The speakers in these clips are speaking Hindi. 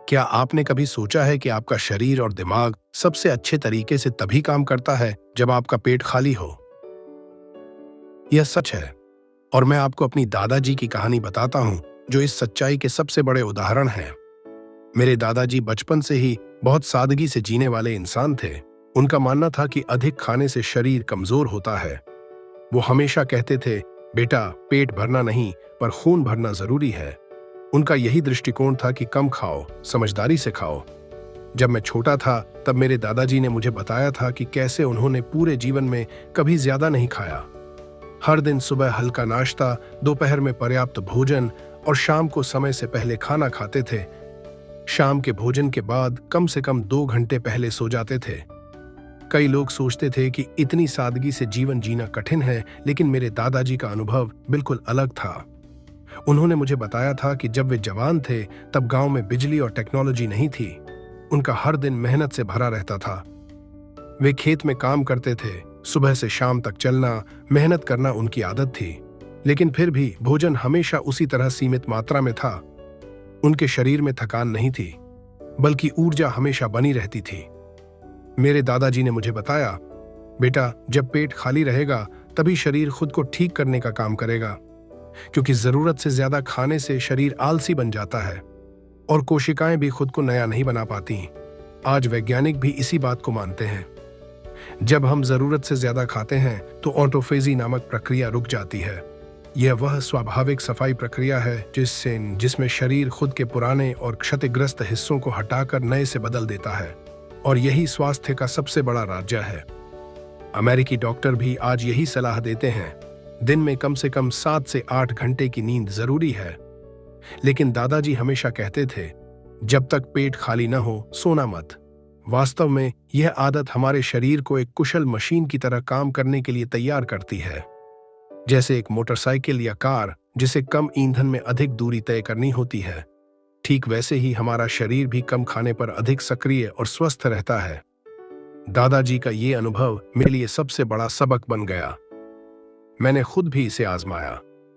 क्या आपने कभी सोचा है कि आपका शरीर और दिमाग सबसे अच्छे तरीके से तभी काम करता है जब आपका पेट खाली हो? यह सच है, और मैं आपको अपनी दादाजी की कहानी बताता हूं, जो इस सच्चाई के सबसे बड़े उदाहरण हैं। मेरे दादाजी बचपन से ही बहुत सादगी से जीने वाले इंसान थे। उनका मानना था कि अधिक खाने से शरीर कमजोर होता है। वो हमेशा कहते थे, बेटा, पेट भरना नहीं, पर खून भरना जरूरी है। उनका यही दृष्टिकोण था कि कम खाओ, समझदारी से खाओ। जब मैं छोटा था, तब मेरे दादाजी ने मुझे बताया था कि कैसे उन्होंने पूरे जीवन में कभी ज्यादा नहीं खाया। हर दिन सुबह हल्का नाश्ता, दोपहर में पर्याप्त भोजन और शाम को समय से पहले खाना खाते थे। शाम के भोजन के बाद कम से कम 2 घंटे पहले सो जाते थे। कई लोग सोचते थे कि इतनी सादगी से जीवन जीना कठिन है, लेकिन मेरे दादाजी का अनुभव बिल्कुल अलग था। उन्होंने मुझे बताया था कि जब वे जवान थे, तब गांव में बिजली और टेक्नोलॉजी नहीं थी। उनका हर दिन मेहनत से भरा रहता था। वे खेत में काम करते थे, सुबह से शाम तक चलना, मेहनत करना उनकी आदत थी। लेकिन फिर भी भोजन हमेशा उसी तरह सीमित मात्रा में था। उनके शरीर में थकान नहीं थी, बल्कि ऊर्जा हमेशा बनी रहती थी। मेरे दादाजी ने मुझे बताया, बेटा, जब पेट खाली रहेगा तभी शरीर खुद को ठीक करने का काम करेगा, क्योंकि जरूरत से ज्यादा खाने से शरीर आलसी बन जाता है और कोशिकाएं भी खुद को नया नहीं बना पाती। आज वैज्ञानिक भी इसी बात को मानते हैं। जब हम जरूरत से ज्यादा खाते हैं तो ऑटोफेजी नामक प्रक्रिया रुक जाती है। यह वह स्वाभाविक सफाई प्रक्रिया है जिसमें शरीर खुद के पुराने और क्षतिग्रस्त हिस्सों को हटाकर नए से बदल देता है, और यही स्वास्थ्य का सबसे बड़ा राज है। अमेरिकी डॉक्टर भी आज यही सलाह देते हैं, दिन में कम से कम 7 से 8 घंटे की नींद जरूरी है। लेकिन दादाजी हमेशा कहते थे, जब तक पेट खाली न हो, सोना मत। वास्तव में यह आदत हमारे शरीर को एक कुशल मशीन की तरह काम करने के लिए तैयार करती है। जैसे एक मोटरसाइकिल या कार जिसे कम ईंधन में अधिक दूरी तय करनी होती है, ठीक वैसे ही हमारा शरीर भी कम खाने पर अधिक सक्रिय और स्वस्थ रहता है। दादाजी का ये अनुभव मेरे लिए सबसे बड़ा सबक बन गया। मैंने खुद भी इसे आजमाया।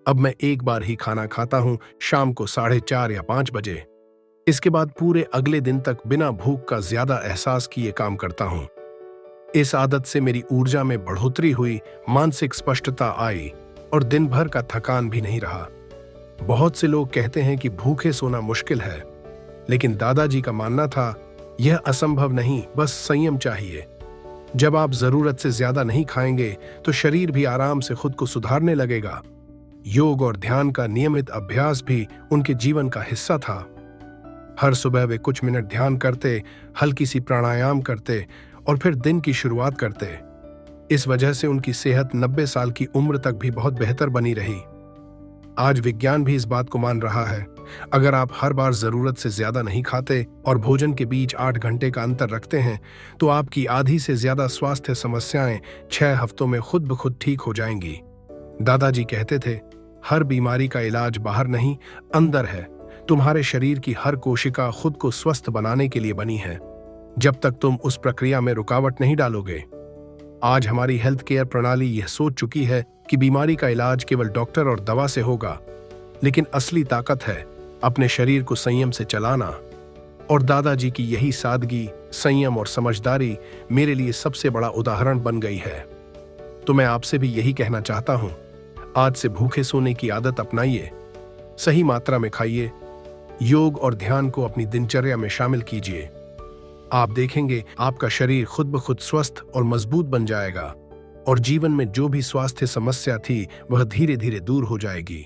अब मैं एक बार ही खाना खाता हूं, शाम को 4:30 या 5 बजे। इसके बाद पूरे अगले दिन तक बिना भूख का ज्यादा एहसास किए काम करता हूं। इस आदत से मेरी ऊर्जा में बढ़ोतरी हुई, मानसिक स्पष्टता आई और दिन भर का थकान भी नहीं रहा। बहुत से लोग कहते हैं कि भूखे सोना मुश्किल है, लेकिन दादाजी का मानना था, यह असंभव नहीं, बस संयम चाहिए। जब आप जरूरत से ज्यादा नहीं खाएंगे तो शरीर भी आराम से खुद को सुधारने लगेगा। योग और ध्यान का नियमित अभ्यास भी उनके जीवन का हिस्सा था। हर सुबह वे कुछ मिनट ध्यान करते, हल्की सी प्राणायाम करते और फिर दिन की शुरुआत करते। इस वजह से उनकी सेहत 90 साल की उम्र तक भी बहुत बेहतर बनी रही। आज विज्ञान भी इस बात को मान रहा है। अगर आप हर बार जरूरत से ज्यादा नहीं खाते और भोजन के बीच 8 घंटे का अंतर रखते हैं, तो आपकी आधी से ज्यादा स्वास्थ्य समस्याएं 6 हफ्तों में खुद ब खुद ठीक हो जाएंगी। दादाजी कहते थे, हर बीमारी का इलाज बाहर नहीं, अंदर है। तुम्हारे शरीर की हर कोशिका खुद को स्वस्थ बनाने के लिए बनी है, जब तक तुम उस प्रक्रिया में रुकावट नहीं डालोगे। आज हमारी हेल्थ केयर प्रणाली यह सोच चुकी है कि बीमारी का इलाज केवल डॉक्टर और दवा से होगा, लेकिन असली ताकत है अपने शरीर को संयम से चलाना। और दादाजी की यही सादगी, संयम और समझदारी मेरे लिए सबसे बड़ा उदाहरण बन गई है। तो मैं आपसे भी यही कहना चाहता हूं, आज से भूखे सोने की आदत अपनाइए, सही मात्रा में खाइए, योग और ध्यान को अपनी दिनचर्या में शामिल कीजिए। आप देखेंगे आपका शरीर खुद ब खुद स्वस्थ और मजबूत बन जाएगा, और जीवन में जो भी स्वास्थ्य समस्या थी वह धीरे धीरे दूर हो जाएगी।